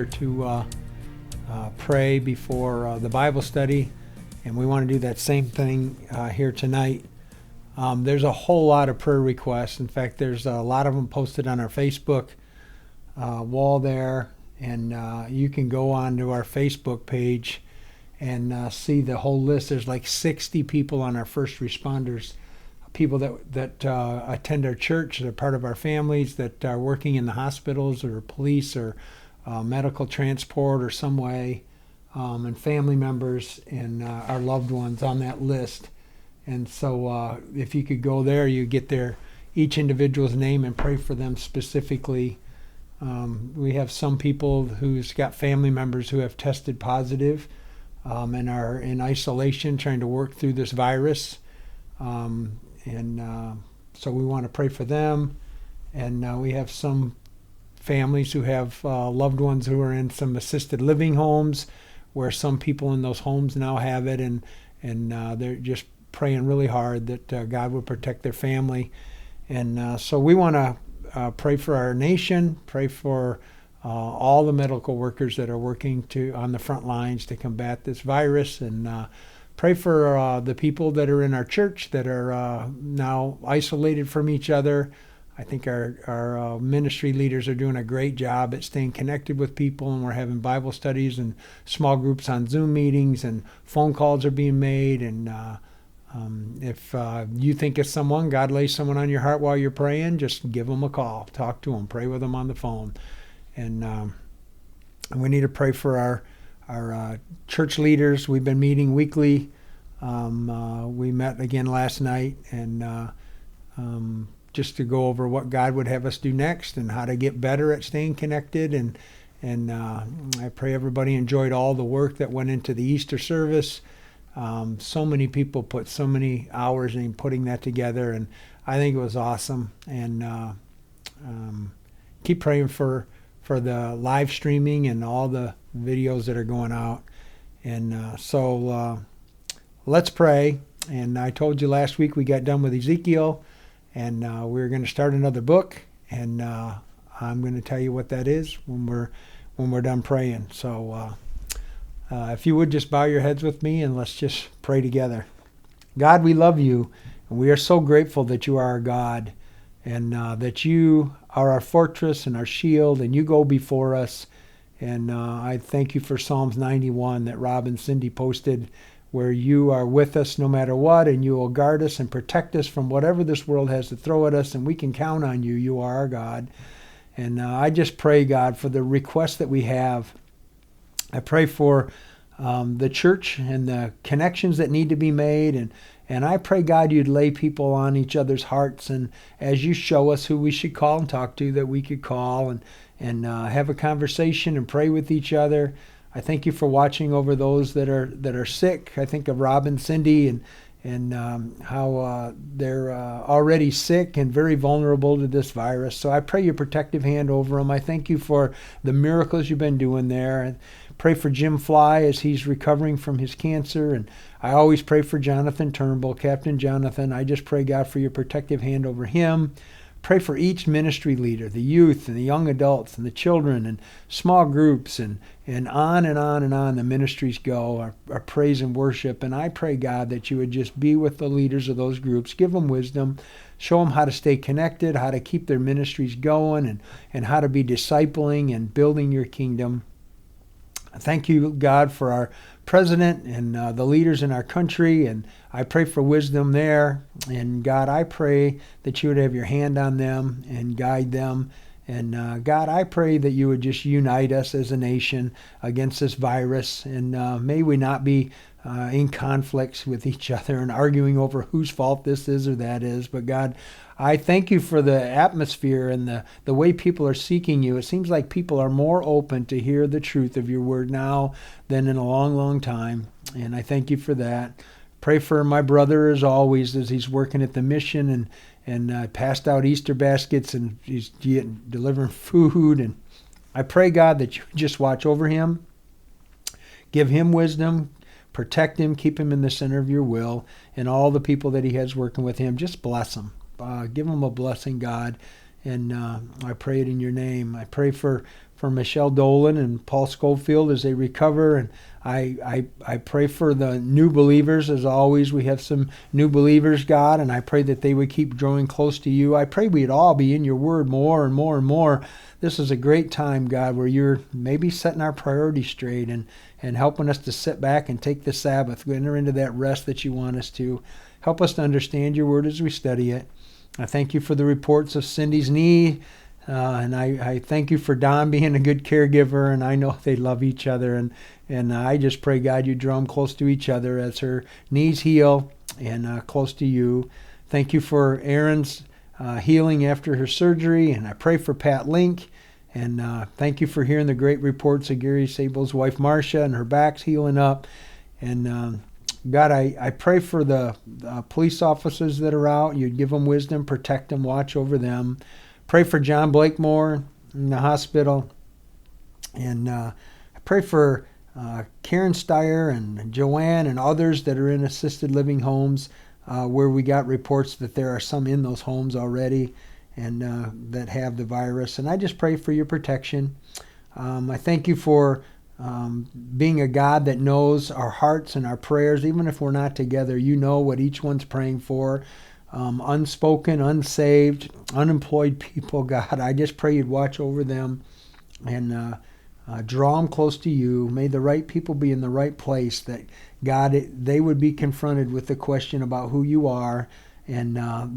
to pray before the Bible study, and we want to do that same thing here tonight. There's a whole lot of prayer requests. In fact, there's a lot of them posted on our Facebook wall there, and you can go on to our Facebook page and see the whole list. There's like 60 people on our first responders, people that attend our church, that are part of our families, that are working in the hospitals or police or medical transport or some way, and family members and our loved ones on that list. And so if you could go there, you get each individual's name and pray for them specifically. We have some people who's got family members who have tested positive and are in isolation trying to work through this virus. So we want to pray for them. And we have some families who have loved ones who are in some assisted living homes, where some people in those homes now have it, and they're just praying really hard that God would protect their family. And so we want to pray for our nation, pray for all the medical workers that are working on the front lines to combat this virus, and pray for the people that are in our church that are now isolated from each other. I think our ministry leaders are doing a great job at staying connected with people, and we're having Bible studies and small groups on Zoom meetings, and phone calls are being made. And if you think of someone, God lays someone on your heart while you're praying, just give them a call, talk to them, pray with them on the phone. And we need to pray for our church leaders. We've been meeting weekly. We met again last night, and just to go over what God would have us do next and how to get better at staying connected. And I pray everybody enjoyed all the work that went into the Easter service. So many people put so many hours in putting that together, and I think it was awesome. And keep praying for the live streaming and all the videos that are going out. And so let's pray. And I told you last week we got done with Ezekiel, and we're going to start another book, and I'm going to tell you what that is when we're done praying. So if you would just bow your heads with me, and let's just pray together. God, we love you, and we are so grateful that you are our God, and that you are our fortress and our shield, and you go before us. And I thank you for Psalms 91 that Rob and Cindy posted, where you are with us no matter what, and you will guard us and protect us from whatever this world has to throw at us, and we can count on you. You are our God. And I just pray, God, for the requests that we have. I pray for the church and the connections that need to be made, and I pray, God, you'd lay people on each other's hearts, and as you show us who we should call and talk to, that we could call and have a conversation and pray with each other. I thank you for watching over those that are sick. I think of Rob and Cindy and how they're already sick and very vulnerable to this virus. So I pray your protective hand over them. I thank you for the miracles you've been doing there. And pray for Jim Fly as he's recovering from his cancer. And I always pray for Jonathan Turnbull, Captain Jonathan. I just pray, God, for your protective hand over him. Pray for each ministry leader, the youth and the young adults and the children and small groups, and on and on and on the ministries go, our praise and worship. And I pray, God, that you would just be with the leaders of those groups, give them wisdom, show them how to stay connected, how to keep their ministries going, and how to be discipling and building your kingdom. Thank you, God, for our president and the leaders in our country, and I pray for wisdom there. And God, I pray that you would have your hand on them and guide them. And God, I pray that you would just unite us as a nation against this virus, and may we not be in conflicts with each other and arguing over whose fault this is or that is. But God, I thank you for the atmosphere and the way people are seeking you. It seems like people are more open to hear the truth of your word now than in a long, long time. And I thank you for that. Pray for my brother as always as he's working at the mission and passed out Easter baskets, and he's delivering food. And I pray, God, that you just watch over him, give him wisdom, protect him, keep him in the center of your will, and all the people that he has working with him, just bless them. Give him a blessing, God, And I pray it in your name. I pray for for Michelle Dolan and Paul Schofield as they recover. And I pray for the new believers. As always, we have some new believers, God, and I pray that they would keep drawing close to you. I pray we'd all be in your word more and more and more. This is a great time, God, where you're maybe setting our priorities straight and helping us to sit back and take the Sabbath, enter into that rest that you want us to. Help us to understand your word as we study it. I thank you for the reports of Cindy's knee. And I thank you for Don being a good caregiver, and I know they love each other. And I just pray, God, you draw them close to each other as her knees heal and close to you. Thank you for Erin's healing after her surgery, and I pray for Pat Link. And thank you for hearing the great reports of Gary Sable's wife, Marcia, and her back's healing up. And God, I pray for the police officers that are out. You'd give them wisdom, protect them, watch over them. Pray for John Blakemore in the hospital. And I pray for Karen Steyer and Joanne and others that are in assisted living homes where we got reports that there are some in those homes already and that have the virus. And I just pray for your protection. I thank you for being a God that knows our hearts and our prayers. Even if we're not together, you know what each one's praying for. Unspoken, unsaved, unemployed people, God, I just pray you'd watch over them and draw them close to you. May the right people be in the right place, that, God, they would be confronted with the question about who you are and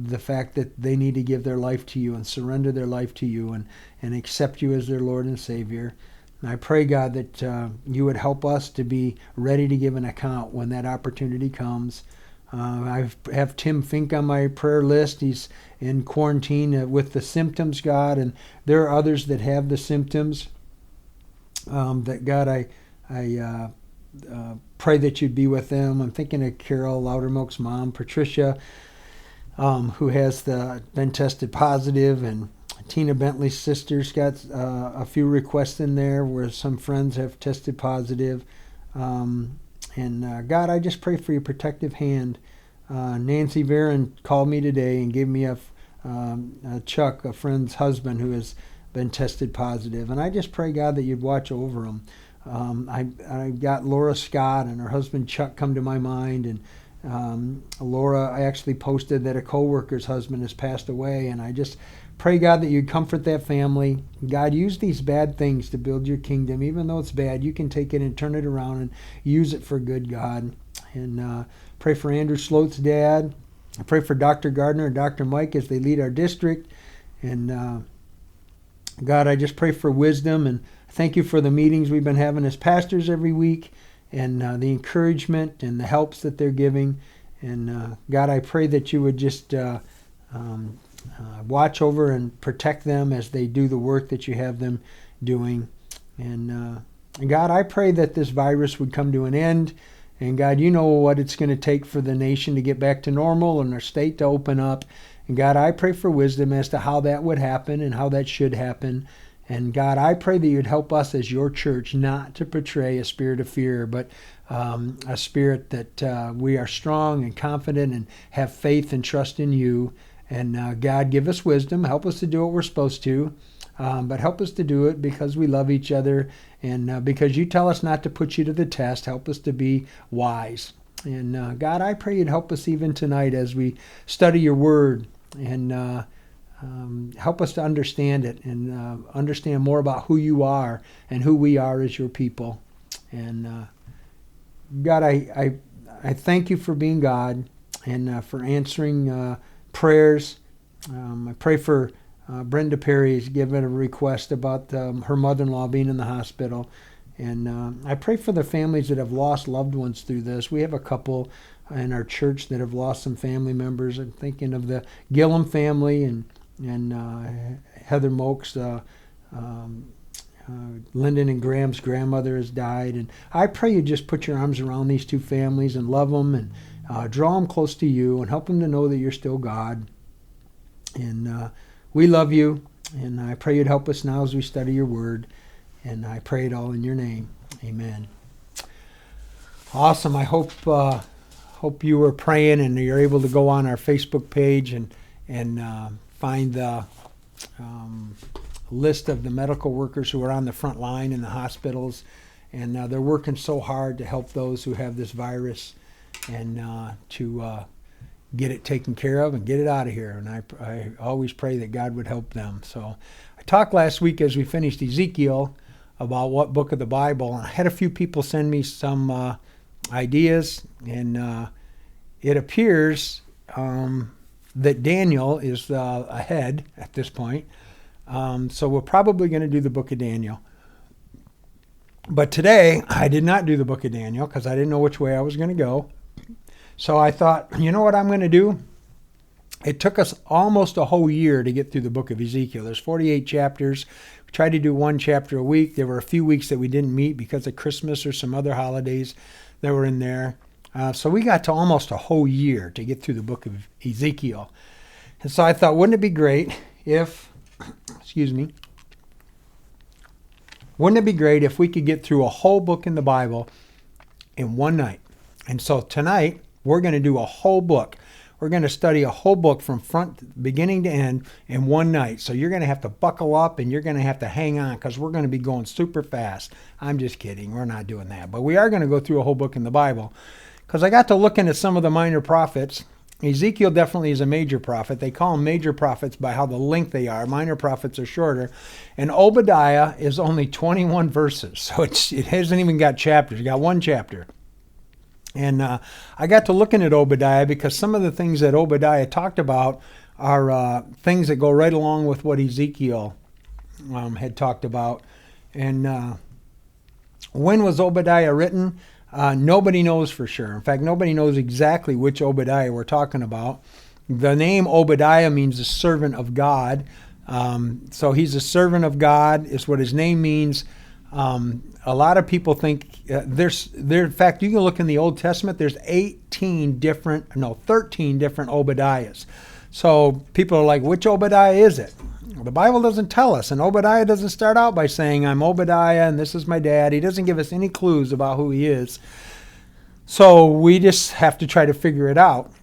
the fact that they need to give their life to you and surrender their life to you and accept you as their Lord and Savior. And I pray, God, that you would help us to be ready to give an account when that opportunity comes. I have Tim Fink on my prayer list. He's in quarantine with the symptoms, God, and there are others that have the symptoms. That, God, I pray that you'd be with them. I'm thinking of Carol Loudermilk's mom, Patricia, who has been tested positive, and Tina Bentley's sister's got a few requests in there where some friends have tested positive. And God, I just pray for your protective hand. Nancy Varon called me today and gave me a Chuck, a friend's husband, who has been tested positive. And I just pray, God, that you'd watch over them. I got Laura Scott and her husband Chuck come to my mind. And Laura, I actually posted that a co-worker's husband has passed away. And I just pray, God, that you'd comfort that family. God, use these bad things to build your kingdom. Even though it's bad, you can take it and turn it around and use it for good, God. And pray for Andrew Sloat's dad. I pray for Dr. Gardner and Dr. Mike as they lead our district. And God, I just pray for wisdom. And thank you for the meetings we've been having as pastors every week and the encouragement and the helps that they're giving. And God, I pray that you would just watch over and protect them as they do the work that you have them doing. And God, I pray that this virus would come to an end. And God, you know what it's going to take for the nation to get back to normal and our state to open up. And God, I pray for wisdom as to how that would happen and how that should happen. And God, I pray that you'd help us as your church not to portray a spirit of fear, but a spirit that we are strong and confident and have faith and trust in you. And God, give us wisdom. Help us to do what we're supposed to. But help us to do it because we love each other and because you tell us not to put you to the test. Help us to be wise. And God, I pray you'd help us even tonight as we study your word and help us to understand it and understand more about who you are and who we are as your people. And God, I thank you for being God and for answering prayers. I pray for Brenda Perry's given a request about her mother-in-law being in the hospital. And I pray for the families that have lost loved ones through this. We have a couple in our church that have lost some family members. I'm thinking of the Gillum family and Heather Moak's Lyndon and Graham's grandmother has died. And I pray you just put your arms around these two families and love them and draw them close to you and help them to know that you're still God. And we love you, and I pray you'd help us now as we study your word. And I pray it all in your name. Amen. Awesome. I hope you were praying and you're able to go on our Facebook page and find the list of the medical workers who are on the front line in the hospitals, and they're working so hard to help those who have this virus and to get it taken care of and get it out of here. And I always pray that God would help them. So I talked last week as we finished Ezekiel about what book of the Bible, and I had a few people send me some ideas, and it appears that Daniel is ahead at this point. So we're probably going to do the book of Daniel. But today, I did not do the book of Daniel because I didn't know which way I was going to go. So I thought, you know what I'm going to do? It took us almost a whole year to get through the book of Ezekiel. There's 48 chapters. We tried to do one chapter a week. There were a few weeks that we didn't meet because of Christmas or some other holidays that were in there. So we got to almost a whole year to get through the book of Ezekiel. And so I thought, wouldn't it be great if, wouldn't it be great if we could get through a whole book in the Bible in one night? And so tonight, we're going to do a whole book. We're going to study a whole book from beginning to end in one night. So you're going to have to buckle up and you're going to have to hang on because we're going to be going super fast. I'm just kidding. We're not doing that. But we are going to go through a whole book in the Bible because I got to looking at some of the minor prophets. Ezekiel definitely is a major prophet. They call them major prophets by how the length they are. Minor prophets are shorter. And Obadiah is only 21 verses. So it hasn't even got chapters. You got one chapter. And I got to looking at Obadiah because some of the things that Obadiah talked about are things that go right along with what Ezekiel had talked about. And when was Obadiah written? Nobody knows for sure. In fact, nobody knows exactly which Obadiah we're talking about. The name Obadiah means the servant of God. So he's a servant of God is what his name means. A lot of people think in fact, you can look in the Old Testament, there's 13 different Obadiahs. So people are like, which Obadiah is it? Well, the Bible doesn't tell us. And Obadiah doesn't start out by saying, I'm Obadiah and this is my dad. He doesn't give us any clues about who he is. So we just have to try to figure it out.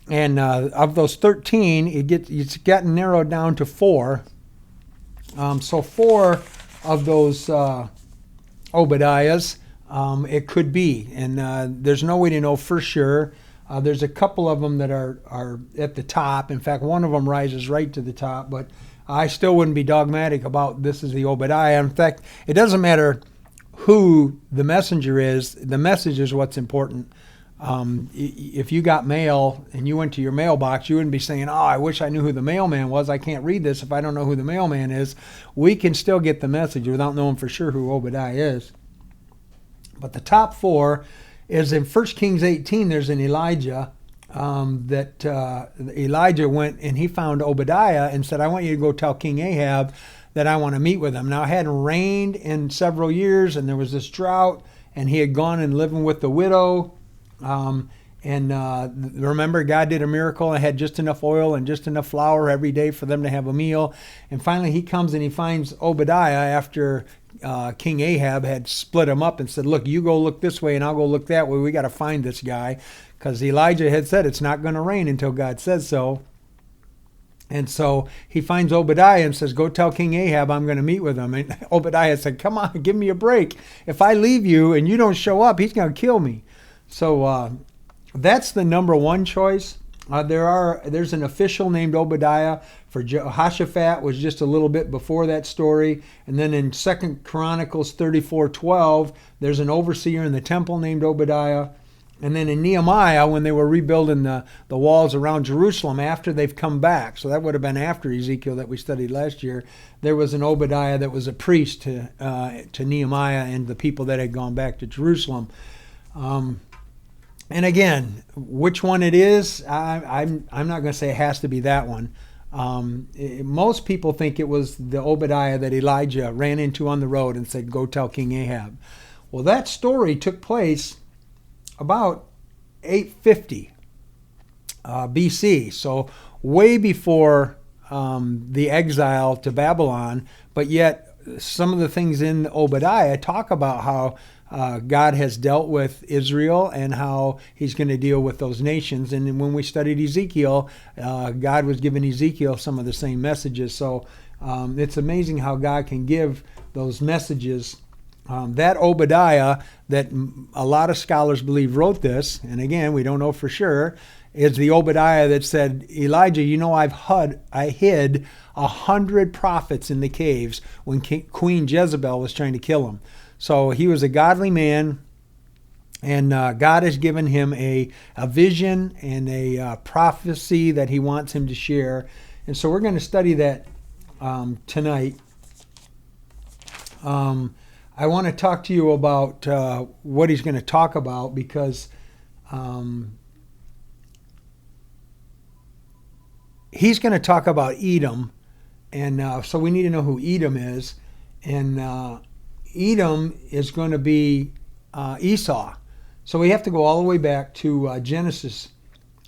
And of those 13, it's gotten narrowed down to 4. So 4 of those Obadiahs, it could be. And there's no way to know for sure. There's a couple of them that are at the top. In fact, one of them rises right to the top. But I still wouldn't be dogmatic about this is the Obadiah. In fact, it doesn't matter who the messenger is. The message is what's important. If you got mail and you went to your mailbox, you wouldn't be saying, oh, I wish I knew who the mailman was. I can't read this if I don't know who the mailman is. We can still get the message without knowing for sure who Obadiah is. But the top 4 is in 1 Kings 18, there's an Elijah Elijah went and he found Obadiah and said, I want you to go tell King Ahab that I want to meet with him. Now, it hadn't rained in several years and there was this drought and he had gone and living with the widow. Remember, God did a miracle and had just enough oil and just enough flour every day for them to have a meal. And finally he comes and he finds Obadiah after King Ahab had split him up and said, look, you go look this way and I'll go look that way. We got to find this guy because Elijah had said it's not going to rain until God says so. And so he finds Obadiah and says, go tell King Ahab I'm going to meet with him. And Obadiah said, come on, give me a break. If I leave you and you don't show up, he's going to kill me. So that's the number 1 choice. There's an official named Obadiah. For Jehoshaphat was just a little bit before that story. And then in 2 Chronicles 34:12, there's an overseer in the temple named Obadiah. And then in Nehemiah, when they were rebuilding the walls around Jerusalem after they've come back, so that would have been after Ezekiel that we studied last year, there was an Obadiah that was a priest to Nehemiah and the people that had gone back to Jerusalem. And again, which one it is, I'm not going to say it has to be that one. Most people think it was the Obadiah that Elijah ran into on the road and said, go tell King Ahab. Well, that story took place about 850 BC, so way before the exile to Babylon, but yet some of the things in Obadiah talk about how God has dealt with Israel and how he's going to deal with those nations. And when we studied Ezekiel, God was giving Ezekiel some of the same messages. So It's amazing how God can give those messages. That Obadiah, that a lot of scholars believe wrote this, and again, we don't know for sure, is the Obadiah that said, Elijah, I hid 100 prophets in the caves when Queen Jezebel was trying to kill him. So he was a godly man, and God has given him a vision and a prophecy that he wants him to share. And so we're going to study that tonight. I want to talk to you about what he's going to talk about, because he's going to talk about Edom, and so we need to know who Edom is. And Edom is going to be Esau. So we have to go all the way back to Genesis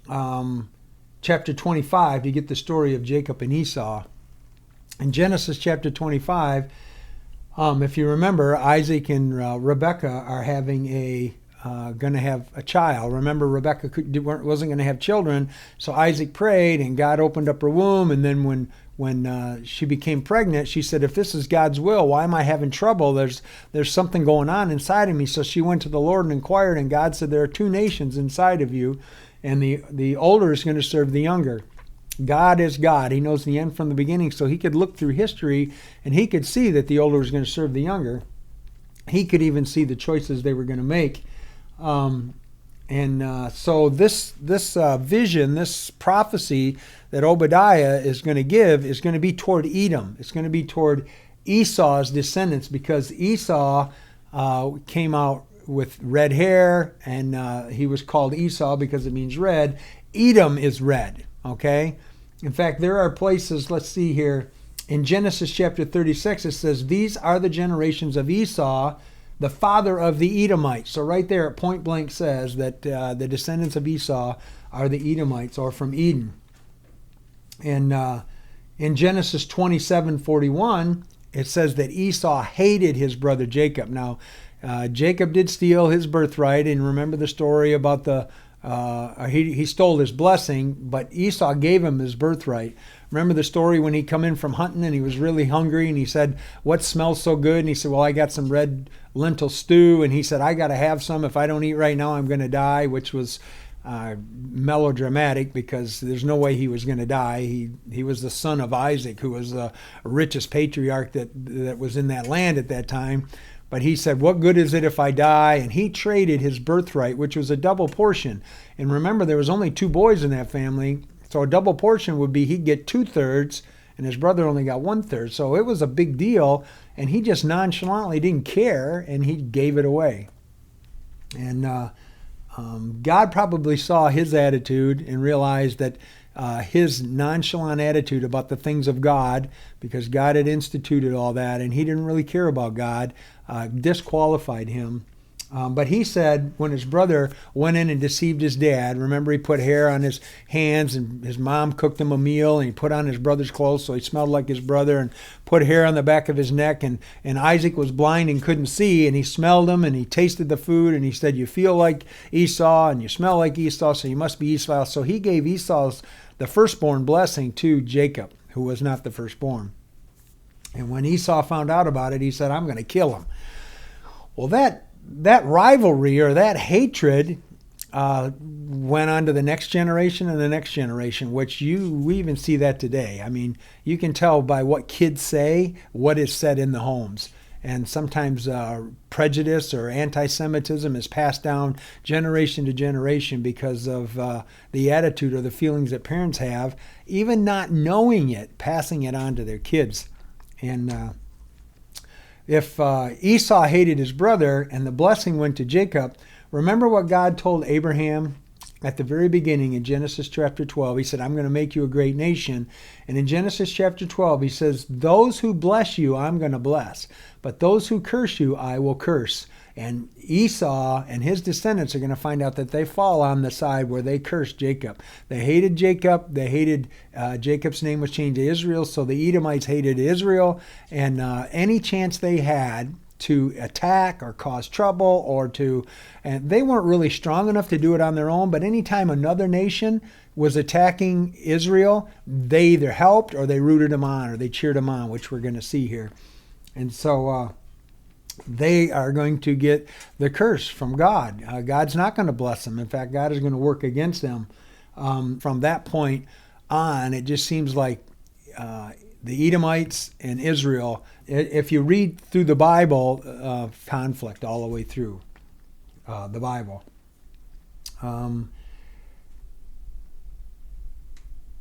chapter 25 to get the story of Jacob and Esau. In Genesis chapter 25, if you remember, Isaac and Rebekah are having going to have a child. Remember, Rebekah wasn't going to have children, so Isaac prayed, and God opened up her womb. And then when she became pregnant, she said, "If this is God's will, why am I having trouble? There's something going on inside of me." So she went to the Lord and inquired, and God said, "There are two nations inside of you, and the older is going to serve the younger." God is God. He knows the end from the beginning, so he could look through history and he could see that the older was going to serve the younger. He could even see the choices they were going to make. So this vision, this prophecy that Obadiah is going to give is going to be toward Edom. It's going to be toward Esau's descendants, because Esau came out with red hair, and he was called Esau because it means red. Edom is red. Okay? In fact, there are places, let's see here, in Genesis chapter 36, it says, "These are the generations of Esau, the father of the Edomites." So right there, it point blank says that the descendants of Esau are the Edomites, or from Edom. And in Genesis 27:41, it says that Esau hated his brother Jacob. Now, Jacob did steal his birthright, and remember the story about he stole his blessing, but Esau gave him his birthright. Remember the story when he come in from hunting and he was really hungry, and he said, "What smells so good?" And he said, "Well, I got some red lentil stew." And he said, "I got to have some. If I don't eat right now, I'm going to die," which was melodramatic, because there's no way he was going to die. He was the son of Isaac, who was the richest patriarch that was in that land at that time. But he said, "What good is it if I die?" And he traded his birthright, which was a double portion. And remember, there was only 2 boys in that family. So a double portion would be he'd get 2/3, and his brother only got 1/3. So it was a big deal. And he just nonchalantly didn't care, and he gave it away. And God probably saw his attitude and realized that his nonchalant attitude about the things of God, because God had instituted all that, and he didn't really care about God, disqualified him. But he said, when his brother went in and deceived his dad, remember, he put hair on his hands, and his mom cooked him a meal, and he put on his brother's clothes so he smelled like his brother, and put hair on the back of his neck, and Isaac was blind and couldn't see, and he smelled him, and he tasted the food, and he said, "You feel like Esau, and you smell like Esau, so you must be Esau." So he gave the firstborn blessing to Jacob, who was not the firstborn. And when Esau found out about it, he said, "I'm going to kill him." Well, that rivalry, or that hatred, went on to the next generation and the next generation, which we even see that today. I mean, you can tell by what kids say what is said in the homes. And sometimes prejudice or anti-Semitism is passed down generation to generation because of the attitude or the feelings that parents have, even not knowing it, passing it on to their kids. And if Esau hated his brother and the blessing went to Jacob, remember what God told Abraham at the very beginning in Genesis chapter 12. He said, "I'm going to make you a great nation." And in Genesis chapter 12, he says, "Those who bless you, I'm going to bless. But those who curse you, I will curse." And Esau and his descendants are going to find out that they fall on the side where they cursed Jacob. They hated Jacob. They hated Jacob's name was changed to Israel. So the Edomites hated Israel. And any chance they had to attack or cause trouble and they weren't really strong enough to do it on their own, but anytime another nation was attacking Israel, they either helped or they rooted them on or they cheered them on, which we're going to see here. And so they are going to get the curse from God. God's not going to bless them. In fact, God is going to work against them. From that point on, it just seems like the Edomites and Israel, if you read through the Bible, conflict all the way through the Bible. And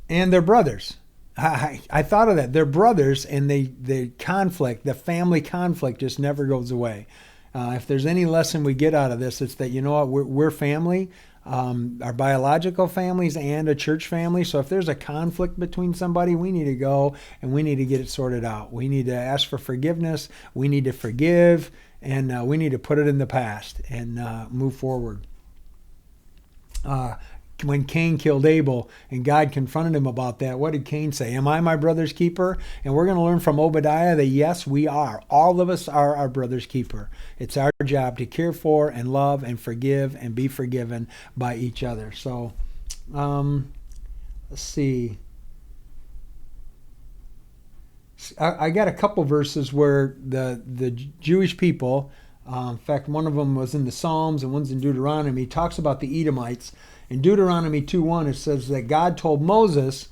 they're brothers. I thought of that. They're brothers, and the conflict, the family conflict, just never goes away. If there's any lesson we get out of this, it's that, you know what, we're family, our biological families and a church family. So if there's a conflict between somebody, we need to go and we need to get it sorted out. We need to ask for forgiveness. We need to forgive, and we need to put it in the past and move forward. When Cain killed Abel and God confronted him about that, what did Cain say? Am I my brother's keeper? And we're going to learn from Obadiah that yes, we are. All of us are our brother's keeper. It's our job to care for and love and forgive and be forgiven by each other. So, let's see. I got a couple verses where the Jewish people, in fact, one of them was in the Psalms and one's in Deuteronomy, talks about the Edomites. In Deuteronomy 2:1, it says that God told Moses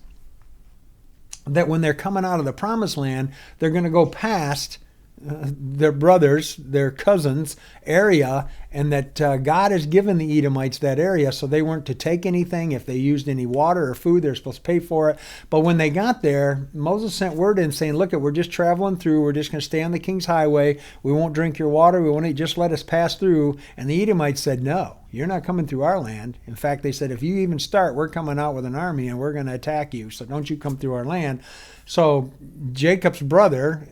that when they're coming out of the promised land, they're going to go past their brothers, their cousins area, and that God has given the Edomites that area, so they weren't to take anything. If they used any water or food, they're supposed to pay for it. But when they got there, Moses sent word in saying, look, we're just traveling through. We're just going to stay on the king's highway. We won't drink your water. We won't eat. Just let us pass through. And the Edomites said, no, you're not coming through our land. In fact, they said, if you even start, we're coming out with an army and we're going to attack you. So don't you come through our land. So Jacob's brother,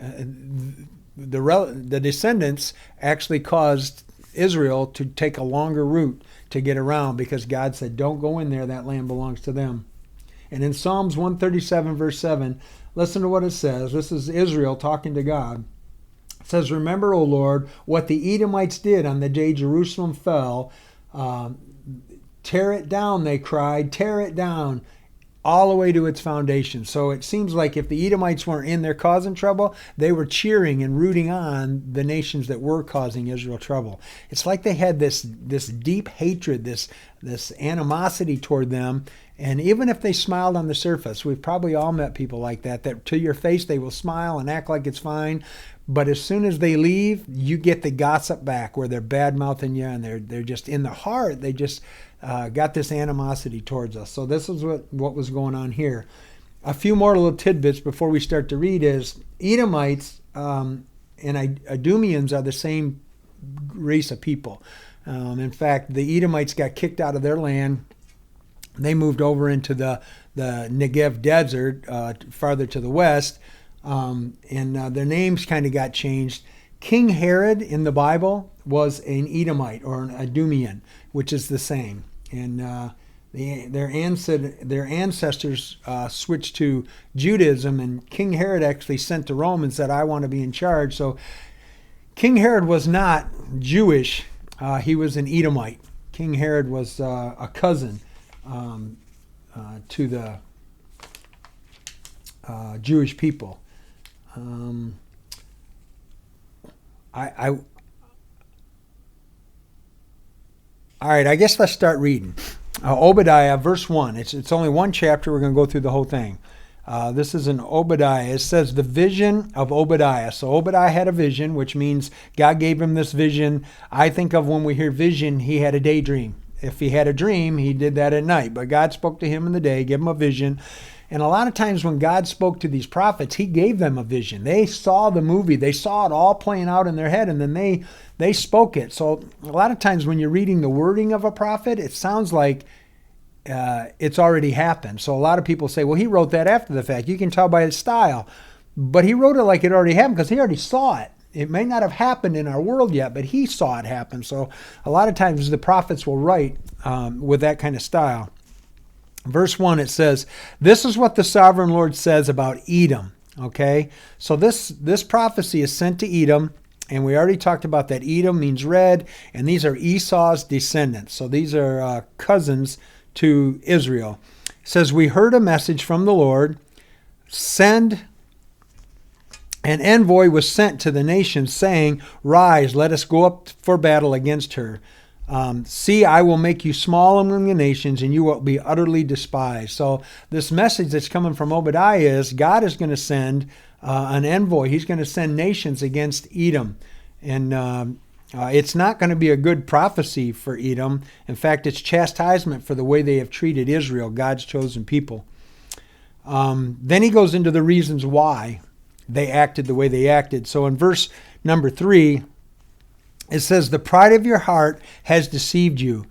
the descendants actually caused Israel to take a longer route to get around because God said, don't go in there. That land belongs to them. And in Psalms 137, verse 7, listen to what it says. This is Israel talking to God. It says, remember, O Lord, what the Edomites did on the day Jerusalem fell. Tear it down, they cried. Tear it down. All the way to its foundation. So it seems like if the Edomites weren't in there causing trouble, they were cheering and rooting on the nations that were causing Israel trouble. It's like they had this deep hatred, this animosity toward them. And even if they smiled on the surface, we've probably all met people like that to your face they will smile and act like it's fine. But as soon as they leave, you get the gossip back where they're bad-mouthing you, and they're just in the heart. They just got this animosity towards us. So this is what was going on here. A few more little tidbits before we start to read is Edomites and Idumeans are the same race of people. In fact, the Edomites got kicked out of their land. They moved over into the Negev desert, farther to the west, and their names kind of got changed. King Herod in the Bible was an Edomite or an Idumean, which is the same. And their ancestors switched to Judaism, and King Herod actually sent to Rome and said, I want to be in charge. So King Herod was not Jewish. He was an Edomite. King Herod was a cousin to the Jewish people. All right, I guess let's start reading. Obadiah, verse 1. It's only one chapter. We're going to go through the whole thing. This is in Obadiah. It says the vision of Obadiah. So Obadiah had a vision, which means God gave him this vision. I think of when we hear vision, he had a daydream. If he had a dream, he did that at night. But God spoke to him in the day, gave him a vision. And a lot of times when God spoke to these prophets, he gave them a vision. They saw the movie. They saw it all playing out in their head, and then they spoke it. So a lot of times when you're reading the wording of a prophet, it sounds like it's already happened. So a lot of people say, well, he wrote that after the fact. You can tell by his style. But he wrote it like it already happened because he already saw it. It may not have happened in our world yet, but he saw it happen. So a lot of times the prophets will write with that kind of style. Verse 1, it says, this is what the sovereign Lord says about Edom. Okay, so this prophecy is sent to Edom, and we already talked about that. Edom means red, and these are Esau's descendants. So these are cousins to Israel. It says, we heard a message from the Lord. An envoy was sent to the nations, saying, rise, let us go up for battle against her. See, I will make you small among the nations, and you will be utterly despised. So this message that's coming from Obadiah is God is going to send an envoy. He's going to send nations against Edom. And it's not going to be a good prophecy for Edom. In fact, it's chastisement for the way they have treated Israel, God's chosen people. Then he goes into the reasons why they acted the way they acted. So in verse number 3, it says, the pride of your heart has deceived you.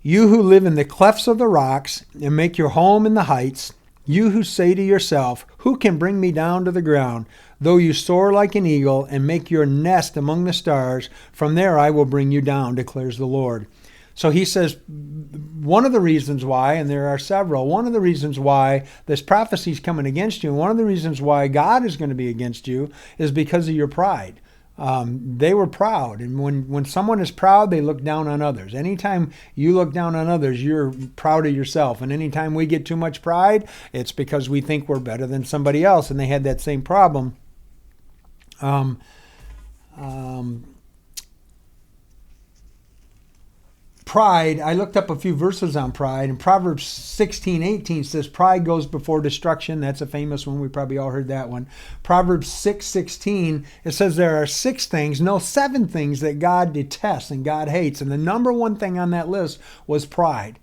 You who live in the clefts of the rocks and make your home in the heights, you who say to yourself, who can bring me down to the ground? Though you soar like an eagle and make your nest among the stars, from there I will bring you down, declares the Lord. So he says, one of the reasons why, and there are several, one of the reasons why this prophecy is coming against you, and one of the reasons why God is going to be against you, is because of your pride. They were proud, and when someone is proud, they look down on others. Anytime you look down on others, you're proud of yourself. And anytime we get too much pride, it's because we think we're better than somebody else, and they had that same problem. Pride, I looked up a few verses on pride, and Proverbs 16:18 says, pride goes before destruction. That's a famous one. We probably all heard that one. Proverbs 6:16, it says there are 7 things that God detests and God hates. And the number one thing on that list was pride.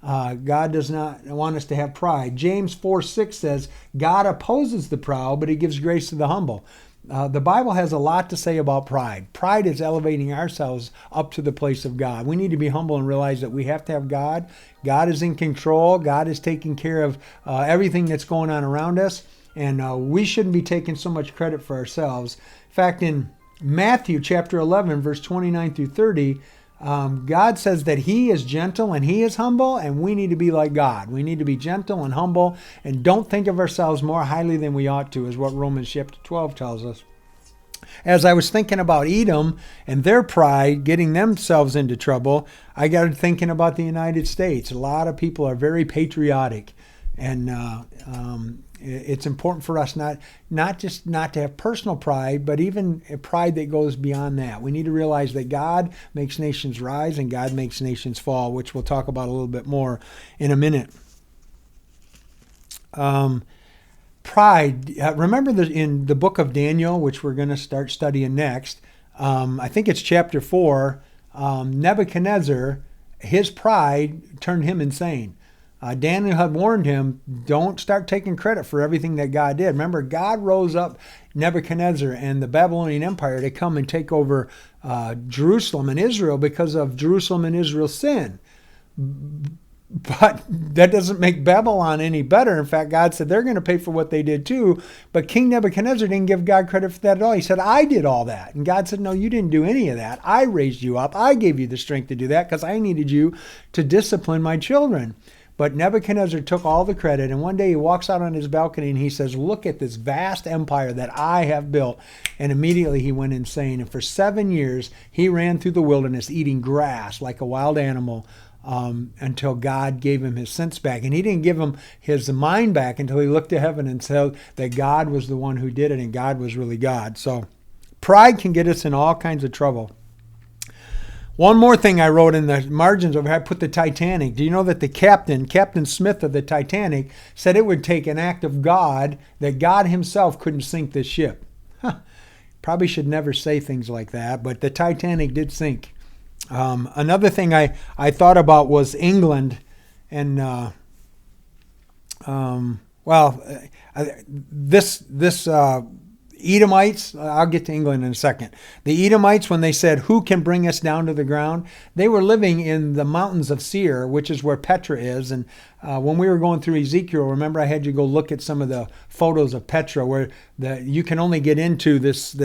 God does not want us to have pride. James 4:6 says, God opposes the proud, but he gives grace to the humble. The Bible has a lot to say about pride. Pride is elevating ourselves up to the place of God. We need to be humble and realize that we have to have God. God is in control. God is taking care of everything that's going on around us. And we shouldn't be taking so much credit for ourselves. In fact, in Matthew chapter 11, verse 29 through 30, God says that he is gentle and he is humble, and we need to be like God. We need to be gentle and humble and don't think of ourselves more highly than we ought to, is what Romans chapter 12 tells us. As I was thinking about Edom and their pride getting themselves into trouble, I got thinking about the United States. A lot of people are very patriotic, and it's important for us not just not to have personal pride, but even a pride that goes beyond that. We need to realize that God makes nations rise and God makes nations fall, which we'll talk about a little bit more in a minute. Pride. Remember in the book of Daniel, which we're going to start studying next, I think it's chapter 4, Nebuchadnezzar, his pride turned him insane. Daniel had warned him, don't start taking credit for everything that God did. Remember, God rose up Nebuchadnezzar and the Babylonian Empire to come and take over Jerusalem and Israel because of Jerusalem and Israel's sin. But that doesn't make Babylon any better. In fact, God said they're going to pay for what they did too. But King Nebuchadnezzar didn't give God credit for that at all. He said, I did all that. And God said, no, you didn't do any of that. I raised you up. I gave you the strength to do that because I needed you to discipline my children. But Nebuchadnezzar took all the credit, and one day he walks out on his balcony and he says, look at this vast empire that I have built. And immediately he went insane. And for 7 years, he ran through the wilderness eating grass like a wild animal until God gave him his sense back. And he didn't give him his mind back until he looked to heaven and said that God was the one who did it and God was really God. So pride can get us in all kinds of trouble. One more thing I wrote in the margins over here, I put the Titanic. Do you know that the Captain Smith of the Titanic, said it would take an act of God, that God himself couldn't sink this ship? Probably should never say things like that, but the Titanic did sink. Another thing I thought about was England, and this Edomites, I'll get to England in a second. The Edomites, when they said, who can bring us down to the ground? They were living in the mountains of Seir, which is where Petra is. And when we were going through Ezekiel, remember I had you go look at some of the photos of Petra, where you can only get into this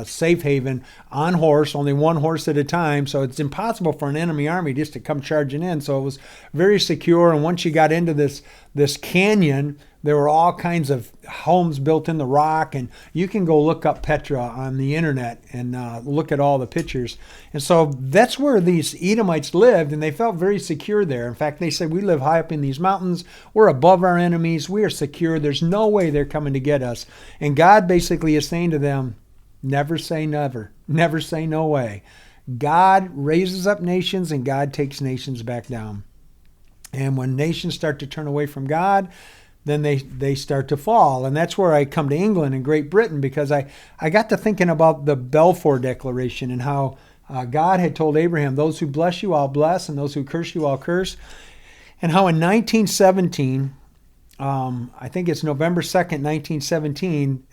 safe haven on horse, only one horse at a time. So it's impossible for an enemy army just to come charging in. So it was very secure. And once you got into this canyon, There were all kinds of homes built in the rock, and you can go look up Petra on the internet and look at all the pictures. And so that's where these Edomites lived, and they felt very secure there. In fact, they said, we live high up in these mountains. We're above our enemies. We are secure. There's no way they're coming to get us. And God basically is saying to them, never say never. Never say no way. God raises up nations, and God takes nations back down. And when nations start to turn away from God, then they start to fall. And that's where I come to England and Great Britain, because I got to thinking about the Balfour Declaration and how God had told Abraham, those who bless you, I'll bless, and those who curse you, I'll curse. And how in 1917, I think it's November 2nd, 1917,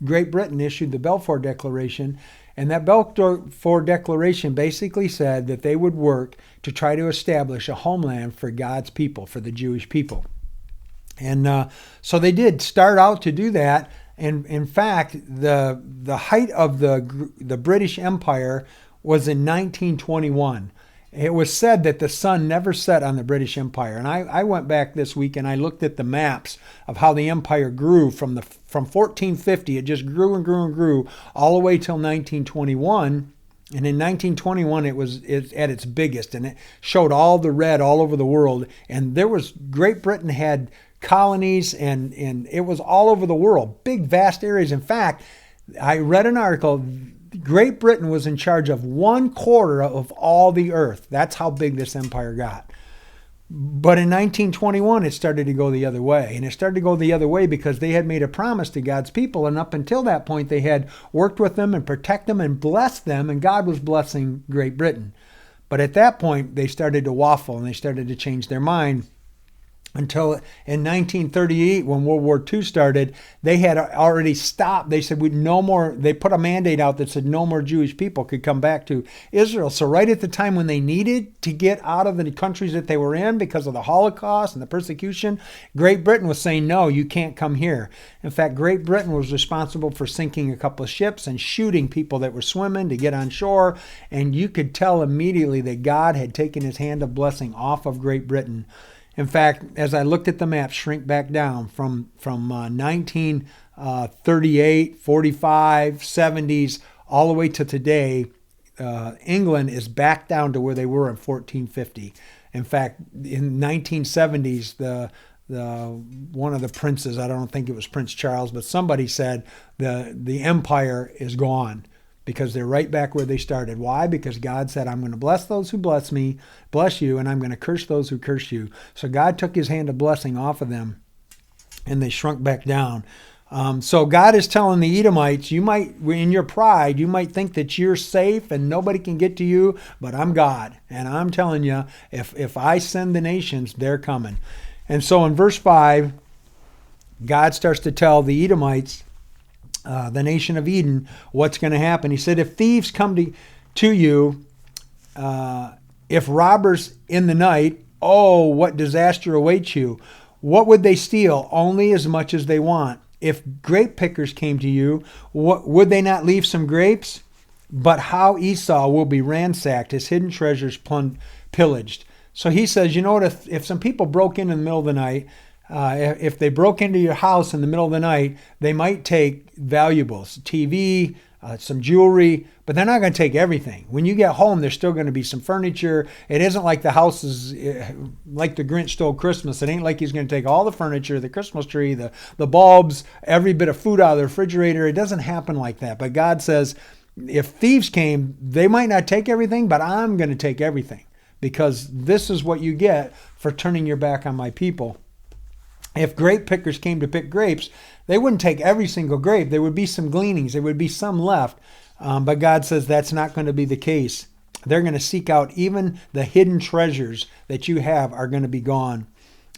Great Britain issued the Balfour Declaration. And that Balfour Declaration basically said that they would work to try to establish a homeland for God's people, for the Jewish people. And so they did start out to do that. And in fact, the height of the British Empire was in 1921. It was said that the sun never set on the British Empire. And I went back this week and I looked at the maps of how the empire grew from 1450. It just grew and grew and grew all the way till 1921. And in 1921, it was at its biggest, and it showed all the red all over the world. And Great Britain had colonies, and it was all over the world, big, vast areas. In fact, I read an article, Great Britain was in charge of 1/4 of all the earth. That's how big this empire got. But in 1921, it started to go the other way. And it started to go the other way because they had made a promise to God's people. And up until that point, they had worked with them and protect them and blessed them. And God was blessing Great Britain. But at that point, they started to waffle and they started to change their mind. Until in 1938, when World War II started, they had already stopped. They said no more. They put a mandate out that said no more Jewish people could come back to Israel. So right at the time when they needed to get out of the countries that they were in because of the Holocaust and the persecution, Great Britain was saying, no, you can't come here. In fact, Great Britain was responsible for sinking a couple of ships and shooting people that were swimming to get on shore. And you could tell immediately that God had taken his hand of blessing off of Great Britain. In fact, as I looked at the map shrink back down from 1938, 45, 70s, all the way to today, England is back down to where they were in 1450. In fact, in 1970s, the one of the princes, I don't think it was Prince Charles, but somebody said the empire is gone. Because they're right back where they started. Why? Because God said, I'm going to bless those who bless you, and I'm going to curse those who curse you. So God took his hand of blessing off of them, and they shrunk back down. So God is telling the Edomites, you might, in your pride, you might think that you're safe and nobody can get to you, but I'm God. And I'm telling you, if I send the nations, they're coming. And so in verse 5, God starts to tell the Edomites, the nation of Edom, what's going to happen. He said, if thieves come to you, if robbers in the night, oh, what disaster awaits you. What would they steal? Only as much as they want. If grape pickers came to you, would they not leave some grapes? But how Esau will be ransacked, his hidden treasures pillaged. So he says, you know what, if some people broke in the middle of the night, if they broke into your house in the middle of the night, they might take valuables, TV, some jewelry, but they're not going to take everything. When you get home, there's still going to be some furniture. It isn't like the house is like the Grinch stole Christmas. It ain't like he's going to take all the furniture, the Christmas tree, the bulbs, every bit of food out of the refrigerator. It doesn't happen like that. But God says, if thieves came, they might not take everything, but I'm going to take everything, because this is what you get for turning your back on my people. If grape pickers came to pick grapes, they wouldn't take every single grape. There would be some gleanings. There would be some left. But God says that's not going to be the case. They're going to seek out even the hidden treasures that you have are going to be gone.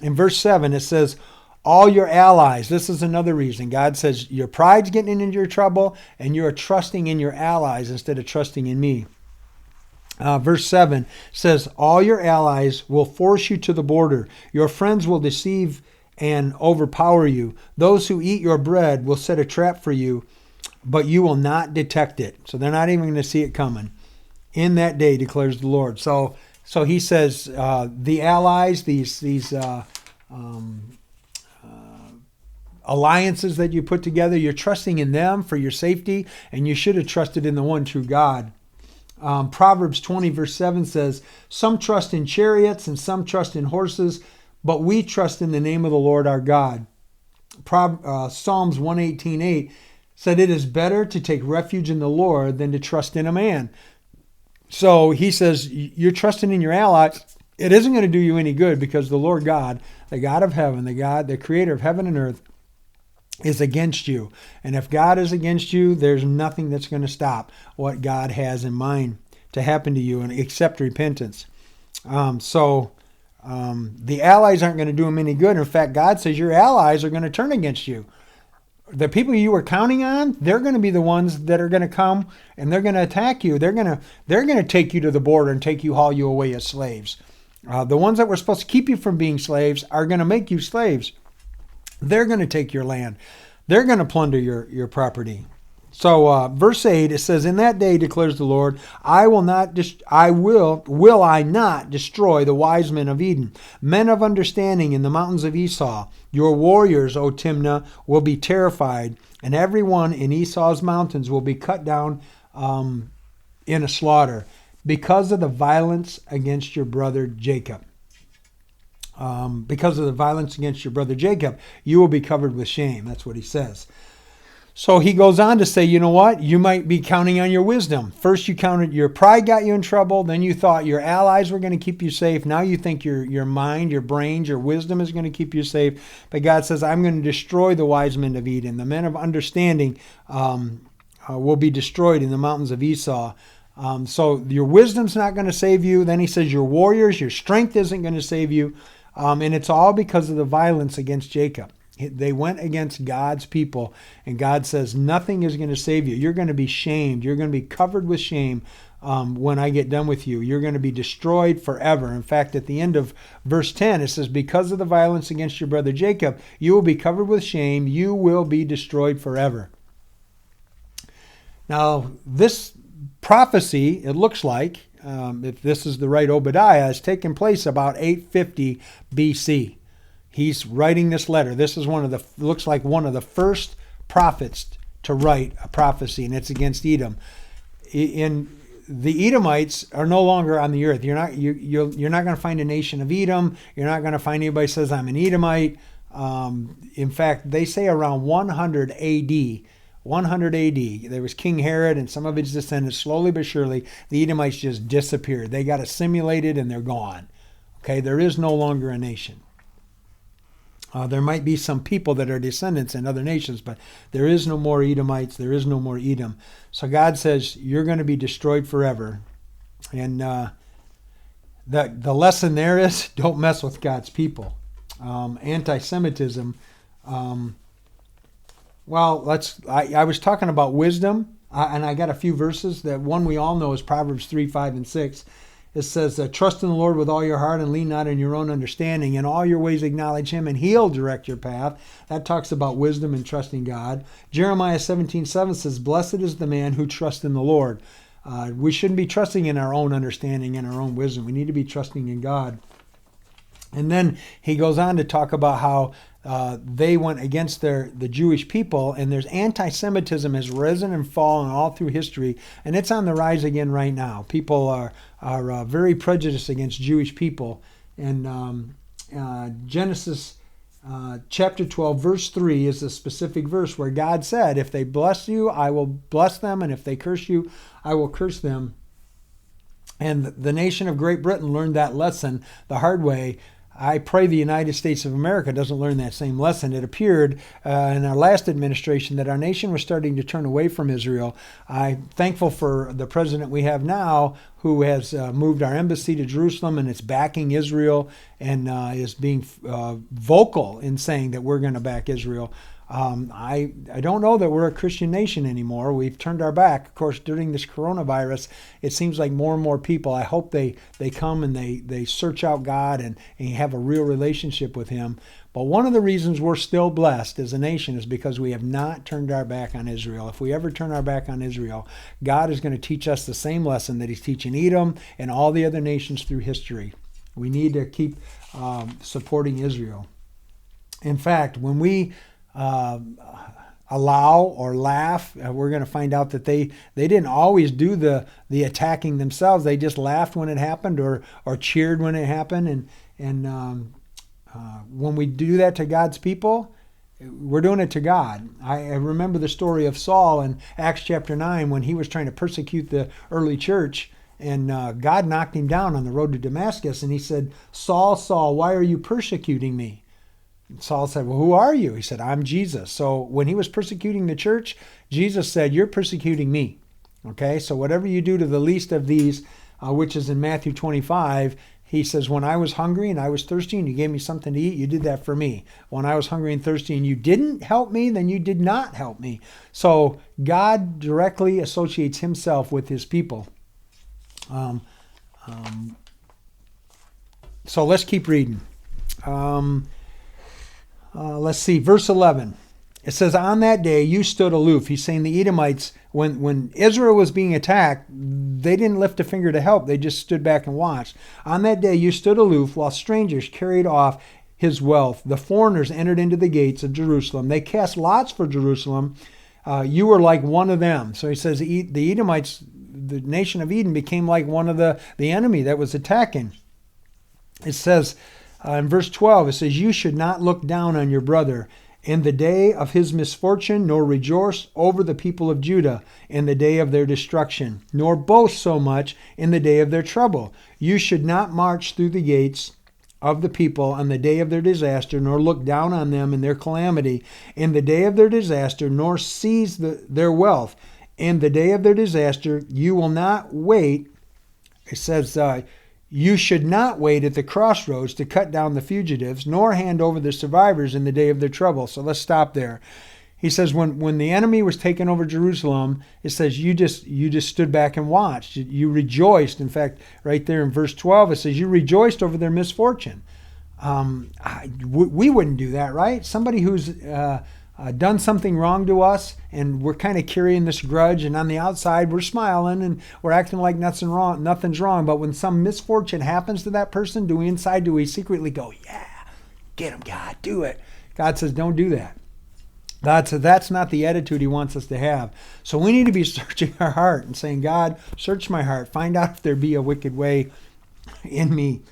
In verse 7, it says, all your allies. This is another reason. God says your pride's getting into your trouble and you're trusting in your allies instead of trusting in me. Verse 7 says, all your allies will force you to the border. Your friends will deceive and overpower you. Those who eat your bread will set a trap for you, but you will not detect it. So they're not even going to see it coming. In that day, declares the Lord. So he says the allies, these alliances that you put together. You're trusting in them for your safety, and you should have trusted in the one true God. Proverbs 20 verse 7 says, some trust in chariots and some trust in horses, but we trust in the name of the Lord our God. Psalms 118:8 said, it is better to take refuge in the Lord than to trust in a man. So he says, you're trusting in your allies. It isn't going to do you any good, because the Lord God, the God of heaven, the creator of heaven and earth, is against you. And if God is against you, there's nothing that's going to stop what God has in mind to happen to you, and except repentance. The allies aren't going to do him any good. In fact, God says your allies are going to turn against you. The people you were counting on, they're going to be the ones that are going to come and they're going to attack you. They're going to take you to the border and haul you away as slaves. The ones that were supposed to keep you from being slaves are going to make you slaves. They're going to take your land. They're going to plunder your property. So verse 8, it says, in that day declares the Lord, will I not destroy the wise men of Edom, men of understanding in the mountains of Esau. Your warriors, O Timnah, will be terrified, and everyone in Esau's mountains will be cut down in a slaughter because of the violence against your brother Jacob. Because of the violence against your brother Jacob, you will be covered with shame. That's what he says. So he goes on to say, you know what? You might be counting on your wisdom. First you counted your pride got you in trouble. Then you thought your allies were going to keep you safe. Now you think your mind, your brains, your wisdom is going to keep you safe. But God says, I'm going to destroy the wise men of Edom. The men of understanding will be destroyed in the mountains of Esau. So your wisdom's not going to save you. Then he says your warriors, your strength isn't going to save you. And it's all because of the violence against Jacob. They went against God's people, and God says nothing is going to save you. You're going to be shamed. You're going to be covered with shame when I get done with you. You're going to be destroyed forever. In fact, at the end of verse 10, it says, because of the violence against your brother Jacob, you will be covered with shame. You will be destroyed forever. Now, this prophecy, it looks like, if this is the right Obadiah, has taken place about 850 BC. He's writing this letter. This is looks like one of the first prophets to write a prophecy, and it's against Edom. The Edomites are no longer on the earth. You're not going to find a nation of Edom. You're not going to find anybody who says I'm an Edomite. In fact, they say around 100 AD. 100 AD, there was King Herod and some of his descendants. Slowly but surely, the Edomites just disappeared. They got assimilated and they're gone. Okay, there is no longer a nation. There might be some people that are descendants in other nations, but there is no more Edomites. There is no more Edom. So God says you're going to be destroyed forever. And the lesson there is don't mess with God's people. Anti-Semitism. I was talking about wisdom, and I got a few verses. That one we all know is Proverbs 3, 5, and 6. It says, trust in the Lord with all your heart and lean not on your own understanding. In all your ways acknowledge him, and he'll direct your path. That talks about wisdom and trusting God. Jeremiah 17:7 says, blessed is the man who trusts in the Lord. We shouldn't be trusting in our own understanding and our own wisdom. We need to be trusting in God. And then he goes on to talk about how they went against the Jewish people, and there's anti-Semitism has risen and fallen all through history, and it's on the rise again right now. People are very prejudiced against Jewish people. And Genesis chapter 12, verse 3 is a specific verse where God said, if they bless you, I will bless them, and if they curse you, I will curse them. And the nation of Great Britain learned that lesson the hard way. I pray the United States of America doesn't learn that same lesson. It appeared in our last administration that our nation was starting to turn away from Israel. I'm thankful for the president we have now, who has moved our embassy to Jerusalem and is backing Israel and is being vocal in saying that we're going to back Israel. I don't know that we're a Christian nation anymore. We've turned our back. Of course, during this coronavirus, it seems like more and more people, I hope they come and they search out God and have a real relationship with him. But one of the reasons we're still blessed as a nation is because we have not turned our back on Israel. If we ever turn our back on Israel, God is going to teach us the same lesson that he's teaching Edom and all the other nations through history. We need to keep supporting Israel. In fact, when we uh, allow or laugh. We're going to find out that they didn't always do the attacking themselves. They just laughed when it happened, or cheered when it happened. And when we do that to God's people, we're doing it to God. I remember the story of Saul in Acts chapter 9 when he was trying to persecute the early church, and God knocked him down on the road to Damascus, and he said, "Saul, Saul, why are you persecuting me?" And Saul said, "Well, who are you?" He said, "I'm Jesus." So when he was persecuting the church, Jesus said, "You're persecuting me." Okay, so whatever you do to the least of these, which is in Matthew 25, he says, when I was hungry and I was thirsty and you gave me something to eat, you did that for me. When I was hungry and thirsty and you didn't help me, then you did not help me. So God directly associates himself with his people. So let's keep reading. Let's see, verse 11. It says, on that day you stood aloof. He's saying the Edomites, when Israel was being attacked, they didn't lift a finger to help. They just stood back and watched. On that day you stood aloof while strangers carried off his wealth. The foreigners entered into the gates of Jerusalem. They cast lots for Jerusalem. You were like one of them. So he says the Edomites, the nation of Edom, became like one of the enemy that was attacking. It says in verse 12, it says, you should not look down on your brother in the day of his misfortune, nor rejoice over the people of Judah in the day of their destruction, nor boast so much in the day of their trouble. You should not march through the gates of the people on the day of their disaster, nor look down on them in their calamity in the day of their disaster, nor seize their wealth. In the day of their disaster, you will not wait. It says, you should not wait at the crossroads to cut down the fugitives, nor hand over the survivors in the day of their trouble. So let's stop there. He says when the enemy was taking over Jerusalem, it says you just stood back and watched. You rejoiced. In fact, right there in verse 12, it says you rejoiced over their misfortune. We wouldn't do that, right? Somebody who's done something wrong to us, and we're kind of carrying this grudge, and on the outside we're smiling and we're acting like nothing's wrong. But when some misfortune happens to that person, do we secretly go, yeah, get him, God, do it? God says, don't do that. God says that's not the attitude he wants us to have. So we need to be searching our heart and saying, God, search my heart. Find out if there be a wicked way in me.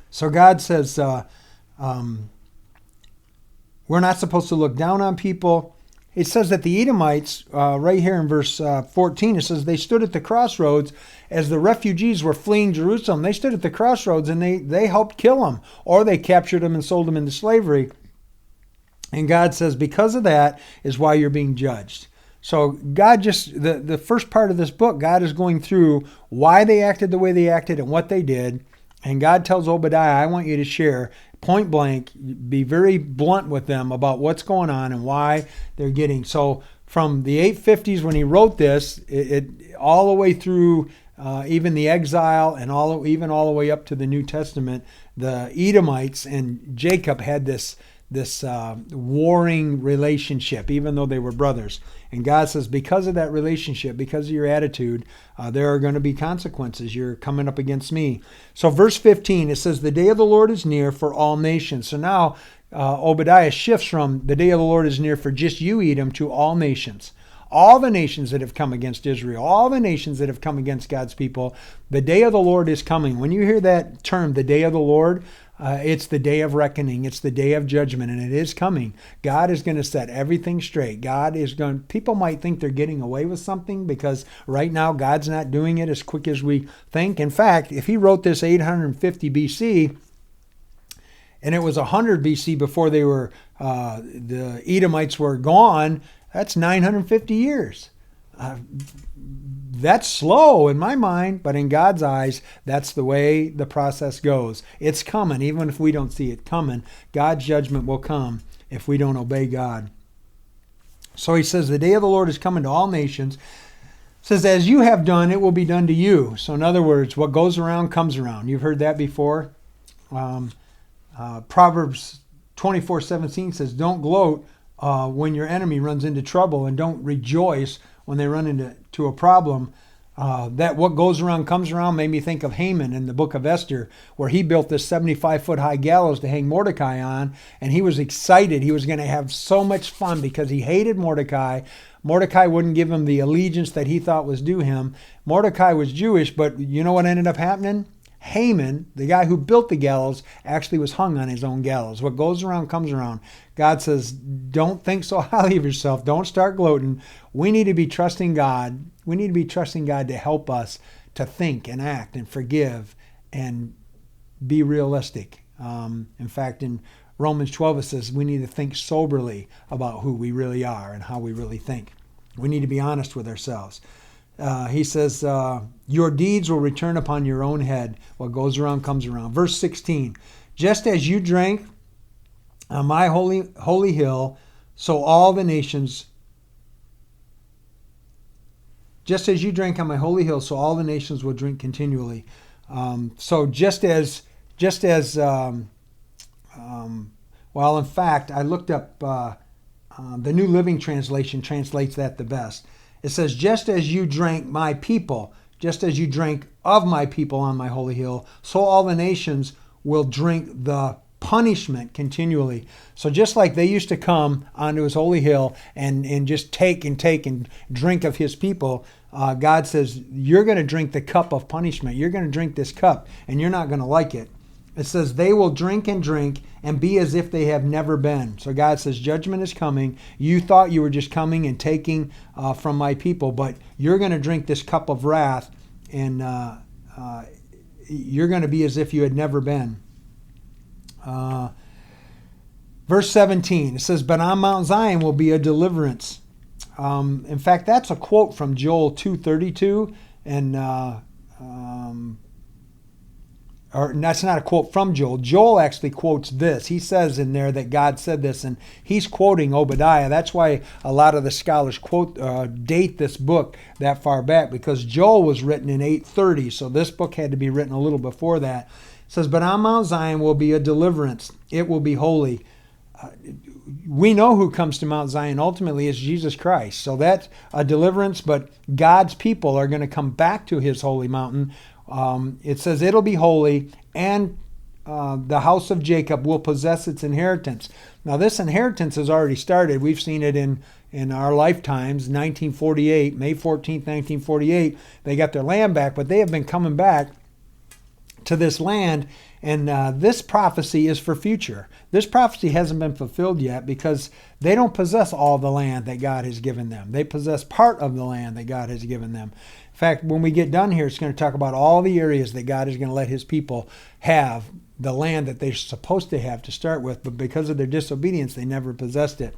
So God says, we're not supposed to look down on people. It says that the Edomites, right here in verse 14, it says they stood at the crossroads as the refugees were fleeing Jerusalem. They stood at the crossroads and they helped kill them, or they captured them and sold them into slavery. And God says because of that is why you're being judged. So God the first part of this book, God is going through why they acted the way they acted and what they did. And God tells Obadiah, I want you to share point blank, be very blunt with them about what's going on and why they're getting. So from the 850s when he wrote this, it all the way through even the exile and even all the way up to the New Testament, the Edomites and Jacob had this warring relationship, even though they were brothers. And God says, because of that relationship, because of your attitude, there are going to be consequences. You're coming up against me. So verse 15, it says, the day of the Lord is near for all nations. So now Obadiah shifts from the day of the Lord is near for just you, Edom, to all nations. All the nations that have come against Israel, all the nations that have come against God's people, the day of the Lord is coming. When you hear that term, the day of the Lord, it's the day of reckoning. It's the day of judgment, and it is coming. God is going to set everything straight. People might think they're getting away with something because right now God's not doing it as quick as we think. In fact, if he wrote this 850 BC, and it was 100 BC before the Edomites were gone, that's 950 years. That's slow in my mind, but in God's eyes, that's the way the process goes. It's coming, even if we don't see it coming. God's judgment will come if we don't obey God. So he says, the day of the Lord is coming to all nations. It says, as you have done, it will be done to you. So in other words, what goes around comes around. You've heard that before. Proverbs 24:17 says, don't gloat when your enemy runs into trouble, and don't rejoice when they run into a problem. That what goes around comes around made me think of Haman in the book of Esther, where he built this 75-foot high gallows to hang Mordecai on, and he was excited. He was going to have so much fun because he hated Mordecai. Mordecai wouldn't give him the allegiance that he thought was due him. Mordecai was Jewish, but you know what ended up happening? Haman, the guy who built the gallows, actually was hung on his own gallows. What goes around comes around. God says, don't think so highly of yourself. Don't start gloating. We need to be trusting God. We need to be trusting God to help us to think and act and forgive and be realistic. In fact, in Romans 12, it says we need to think soberly about who we really are and how we really think. We need to be honest with ourselves. He says, your deeds will return upon your own head. What goes around comes around. Verse 16, just as you drank on my holy hill, so all the nations, just as you drank on my holy hill, so all the nations will drink continually. So just as well, in fact, I looked up, the New Living Translation translates that the best. It says, just as you drank my people, just as you drank of my people on my holy hill, so all the nations will drink the punishment continually. So just like they used to come onto his holy hill and just take and drink of his people, God says, you're going to drink the cup of punishment. You're going to drink this cup, and you're not going to like it. It says they will drink and be as if they have never been. So God says judgment is coming. You thought you were just coming and taking from my people, but you're going to drink this cup of wrath, and you're going to be as if you had never been. Verse 17, it says, but on Mount Zion will be a deliverance. In fact, that's a quote from Joel 2:32, and or that's not a quote from Joel. Joel actually quotes this. He says in there that God said this, and he's quoting Obadiah. That's why a lot of the scholars date this book that far back, because Joel was written in 830, so this book had to be written a little before that. It says, but on Mount Zion will be a deliverance. It will be holy. We know who comes to Mount Zion ultimately is Jesus Christ. So that's a deliverance, but God's people are going to come back to his holy mountain. It says it'll be holy, and the house of Jacob will possess its inheritance. Now this inheritance has already started. We've seen it in our lifetimes. 1948, May 14th, 1948, they got their land back, but they have been coming back to this land, and this prophecy is for future. This prophecy hasn't been fulfilled yet because they don't possess all the land that God has given them. They possess part of the land that God has given them. In fact, when we get done here, it's going to talk about all the areas that God is going to let his people have, the land that they're supposed to have to start with, but because of their disobedience, they never possessed it.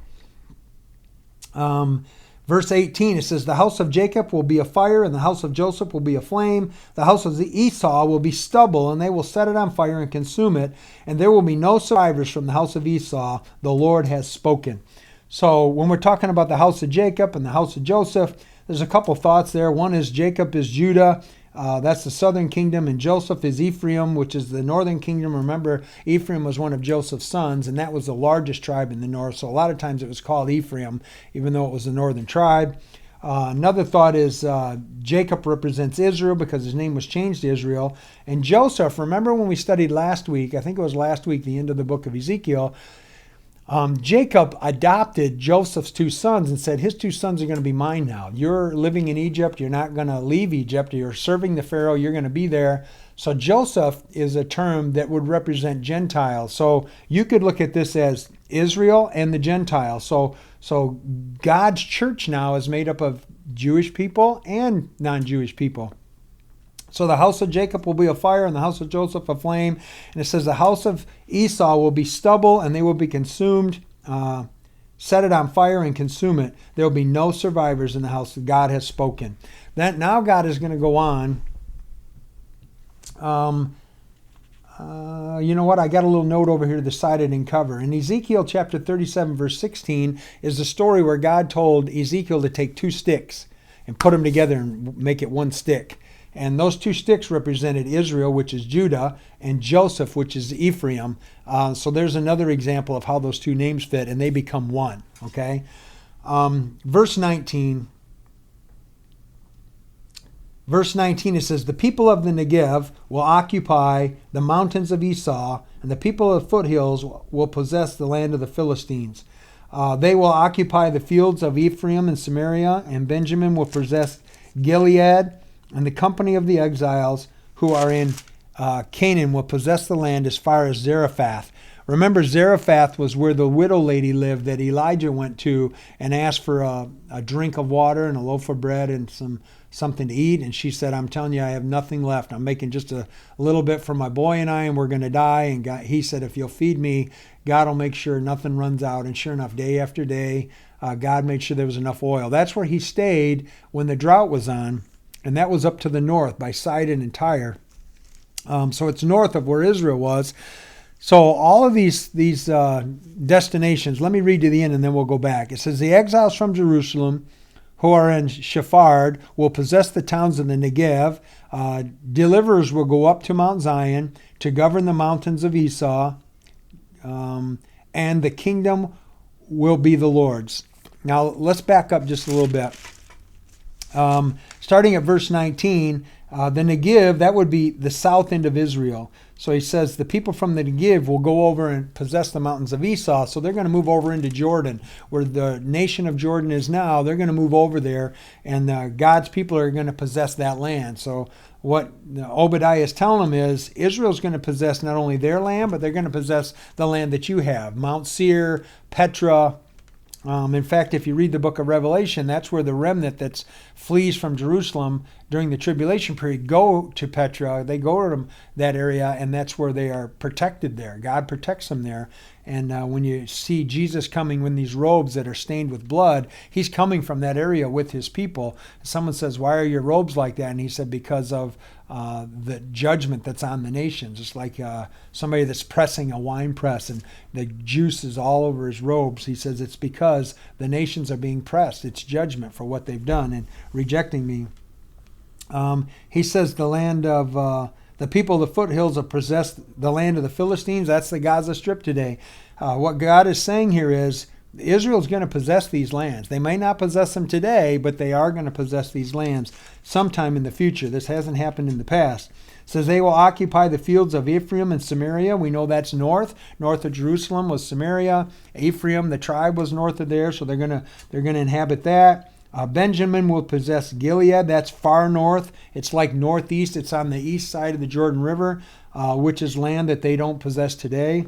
Verse 18, it says, the house of Jacob will be a fire, and the house of Joseph will be a flame. The house of Esau will be stubble, and they will set it on fire and consume it. And there will be no survivors from the house of Esau. The Lord has spoken. So when we're talking about the house of Jacob and the house of Joseph, there's a couple thoughts there. One is Jacob is Judah. That's the southern kingdom, and Joseph is Ephraim, which is the northern kingdom. Remember, Ephraim was one of Joseph's sons, and that was the largest tribe in the north. So a lot of times it was called Ephraim, even though it was the northern tribe. Another thought is Jacob represents Israel because his name was changed to Israel. And Joseph, remember when we studied last week, I think it was last week, the end of the book of Ezekiel, Jacob adopted Joseph's two sons and said, his two sons are going to be mine now. You're living in Egypt. You're not going to leave Egypt. You're serving the Pharaoh. You're going to be there. So Joseph is a term that would represent Gentiles. So you could look at this as Israel and the Gentiles. So God's church now is made up of Jewish people and non-Jewish people. So the house of Jacob will be a fire, and the house of Joseph a flame. And it says the house of Esau will be stubble, and they will be consumed. Set it on fire and consume it. There will be no survivors in the house. God has spoken. That now God is going to go on. You know what? I got a little note over here to the side I didn't cover. In Ezekiel chapter 37, verse 16, is the story where God told Ezekiel to take two sticks and put them together and make it one stick. And those two sticks represented Israel, which is Judah, and Joseph, which is Ephraim. So there's another example of how those two names fit, and they become one. Okay? Verse 19. verse 19, it says, the people of the Negev will occupy the mountains of Esau, and the people of the foothills will possess the land of the Philistines. They will occupy the fields of Ephraim and Samaria, and Benjamin will possess Gilead, and the company of the exiles who are in Canaan will possess the land as far as Zarephath. Remember, Zarephath was where the widow lady lived that Elijah went to and asked for a drink of water and a loaf of bread and something to eat. And she said, I'm telling you, I have nothing left. I'm making just a little bit for my boy and I, and we're going to die. And he said, if you'll feed me, God will make sure nothing runs out. And sure enough, day after day, God made sure there was enough oil. That's where he stayed when the drought was on. And that was up to the north by Sidon and Tyre. So it's north of where Israel was. So all of these destinations, let me read to the end and then we'll go back. It says, the exiles from Jerusalem who are in Shephard will possess the towns of the Negev. Deliverers will go up to Mount Zion to govern the mountains of Esau, and the kingdom will be the Lord's. Now let's back up just a little bit. Starting at verse 19, the Negev, that would be the south end of Israel. So he says the people from the Negev will go over and possess the mountains of Esau. So they're going to move over into Jordan, where the nation of Jordan is now. They're going to move over there, and God's people are going to possess that land. So what Obadiah is telling them is Israel's going to possess not only their land, but they're going to possess the land that you have, Mount Seir, Petra. In fact, if you read the book of Revelation, that's where the remnant that flees from Jerusalem during the tribulation period go to Petra. They go to that area, and that's where they are protected there. God protects them there. And when you see Jesus coming in these robes that are stained with blood, he's coming from that area with his people. Someone says, why are your robes like that? And he said, because of the judgment that's on the nations. It's like somebody that's pressing a wine press and the juice is all over his robes. He says it's because the nations are being pressed. It's judgment for what they've done and rejecting me. He says the land of the people of the foothills have possessed the land of the Philistines. That's the Gaza Strip today. What God is saying here is Israel's going to possess these lands. They may not possess them today, but they are going to possess these lands sometime in the future. This hasn't happened in the past. It says they will occupy the fields of Ephraim and Samaria. We know that's north. North of Jerusalem was Samaria. Ephraim, the tribe, was north of there, so they're going to inhabit that. Benjamin will possess Gilead. That's far north. It's like northeast. It's on the east side of the Jordan River, which is land that they don't possess today.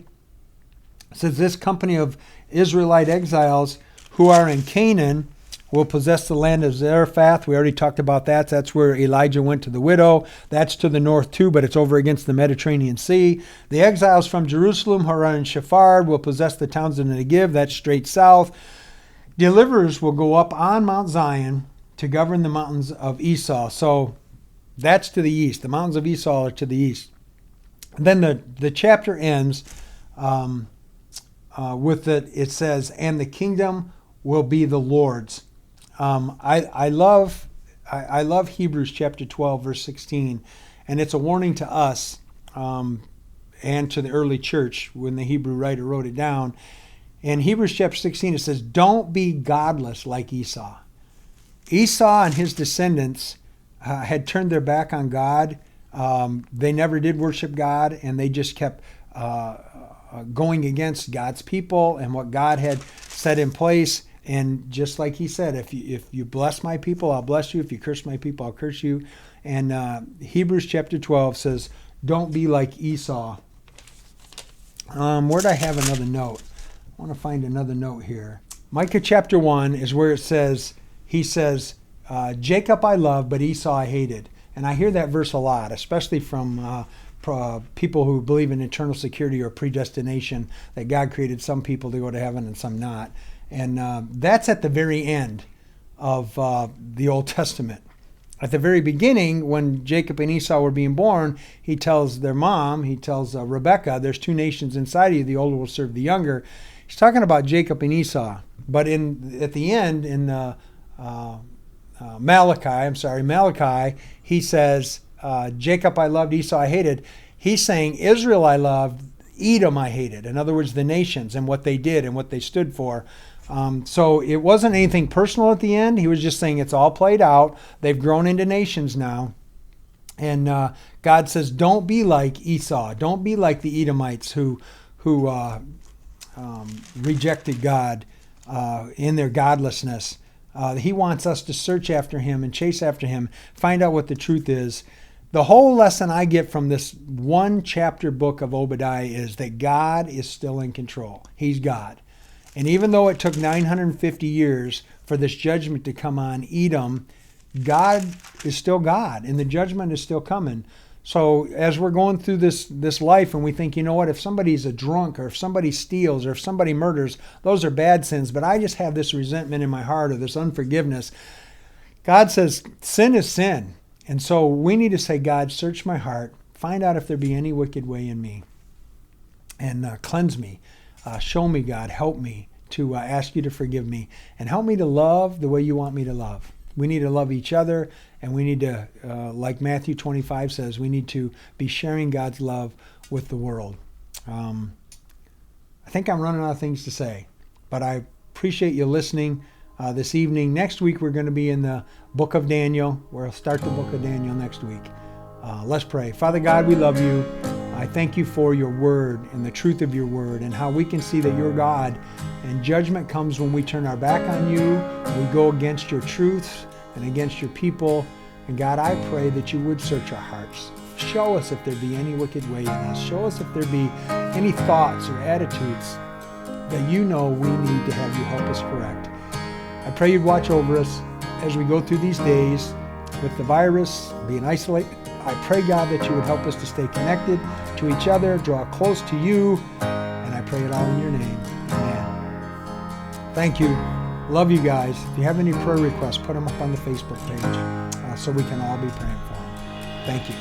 It says this company of Israelite exiles who are in Canaan will possess the land of Zarephath. We already talked about that. That's where Elijah went to the widow. That's to the north too, but it's over against the Mediterranean Sea. The exiles from Jerusalem who are in Shephard will possess the towns of the Negev. That's straight south. Deliverers will go up on Mount Zion to govern the mountains of Esau. So that's to the east. The mountains of Esau are to the east. And then the chapter ends with it says, and the kingdom will be the Lord's. I love Hebrews chapter 12, verse 16, and it's a warning to us and to the early church when the Hebrew writer wrote it down. In Hebrews chapter 16, it says, don't be godless like Esau. Esau and his descendants had turned their back on God. They never did worship God, and they just kept going against God's people and what God had set in place. And just like he said, if you bless my people, I'll bless you. If you curse my people, I'll curse you. And Hebrews chapter 12 says, don't be like Esau. Where'd I have another note? I want to find another note here. Micah chapter 1 is where it says, he says, Jacob I love, but Esau I hated. And I hear that verse a lot, especially from people who believe in eternal security or predestination, that God created some people to go to heaven and some not. And that's at the very end of the Old Testament. At the very beginning, when Jacob and Esau were being born, he tells their mom, he tells Rebekah, there's two nations inside of you, the older will serve the younger. He's talking about Jacob and Esau. But at the end, in Malachi, he says, Jacob I loved, Esau I hated. He's saying Israel I loved, Edom I hated. In other words, the nations and what they did and what they stood for. So it wasn't anything personal at the end. He was just saying it's all played out. They've grown into nations now. And God says, don't be like Esau. Don't be like the Edomites who rejected God in their godlessness. He wants us to search after him and chase after him, find out what the truth is. The whole lesson I get from this one chapter book of Obadiah is that God is still in control. He's God. And even though it took 950 years for this judgment to come on Edom, God is still God, and the judgment is still coming. So as we're going through this life and we think, you know what, if somebody's a drunk or if somebody steals or if somebody murders, those are bad sins, but I just have this resentment in my heart or this unforgiveness. God says sin is sin. And so we need to say, God, search my heart, find out if there be any wicked way in me, and cleanse me. Show me, God, help me to ask you to forgive me, and help me to love the way you want me to love. We need to love each other, and we need to, like Matthew 25 says, we need to be sharing God's love with the world. I think I'm running out of things to say, but I appreciate you listening this evening. Next week, we're going to be in the book of Daniel. We'll start the book of Daniel next week. Let's pray. Father God, we love you. I thank you for your word and the truth of your word and how we can see that you're God, and judgment comes when we turn our back on you. We go against your truths and against your people. And God, I pray that you would search our hearts. Show us if there be any wicked way in us. Show us if there be any thoughts or attitudes that you know we need to have you help us correct. I pray you'd watch over us as we go through these days with the virus, being isolated. I pray, God, that you would help us to stay connected to each other, draw close to you, and I pray it all in your name. Amen. Thank you. Love you guys. If you have any prayer requests, put them up on the Facebook page so we can all be praying for them. Thank you.